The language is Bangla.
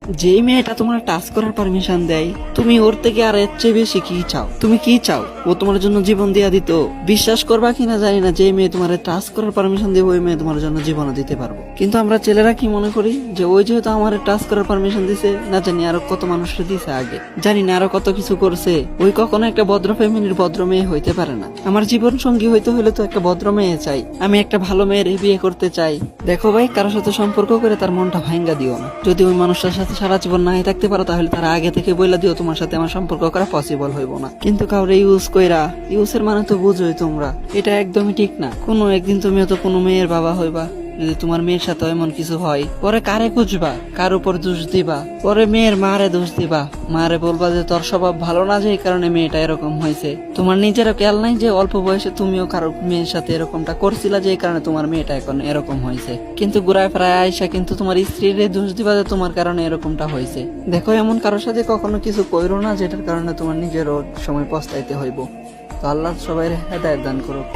যেই মেয়েটা তোমার টাচ করার পারমিশন দেয়, তুমি ওর থেকে আর এর চেয়ে বেশি কি চাও? তুমি কি চাও? ও তোমার জন্য জীবন দিয়া দিত। বিশ্বাস করবা কিনা জানি না, যে মেয়ে তোমার টাচ করার পারমিশন দিয়ে ওই মেয়ে তোমার জন্য জীবনও দিতে পারবো। কিন্তু আমরা ছেলেরা কি মনে করি যে ওই যেহেতু আমার টাচ করার পারমিশন দিছে, না জানি আরো কত মানুষের দিছে আগে, জানি না আরো কত কিছু করছে, ওই কখনো একটা ভদ্র ফ্যামিলির ভদ্র মেয়ে হইতে পারে না। আমার জীবন সঙ্গী হইতে হলে তো একটা ভদ্র মেয়ে চাই। আমি একটা ভালো মেয়ের বিয়ে করতে চাই। দেখো ভাই, কারোর সাথে সম্পর্ক করে তার মনটা ভাঙ্গা দিও না। যদি ওই মানুষটার সাথে সারা জীবন নাই থাকতে পারো, তাহলে তারা আগে থেকে বইলা দিও তোমার সাথে আমার সম্পর্ক করা পসিবল হইব না। কিন্তু কাউরে ইউজ কইরা, ইউজের মানে তো বুঝোই তোমরা, এটা একদমই ঠিক না। কোনো একদিন তুমিও তো কোনো মেয়ের বাবা হইবা। যদি তোমার মেয়ের সাথে এমন কিছু হয়, পরে কারে খুঁজবা? কার উপর দোষ দিবা? পরে মেয়ের মারে দোষ দিবা। মারে বলবা যে তোর স্বভাব ভালো না, যে এই কারণে মেয়েটা এরকম হয়েছে। তোমার নিজেরও খেয়াল নাই যে অল্প বয়সে তুমিও কারো মেয়ের সাথে এরকমটা করছিলা, যে এই কারণে তোমার মেয়েটা এখন এরকম হয়েছে। কিন্তু ঘুরায় ফেরায় আইসা কিন্তু তোমার স্ত্রীর দোষ দিবা যে তোমার কারণে এরকমটা হয়েছে। দেখো, এমন কারোর সাথে কখনো কিছু কইরো না যেটার কারণে তোমার নিজেরও সময় পস্তাইতে হইব। তো আল্লাহ সবাই হেদায়েত দান করুক।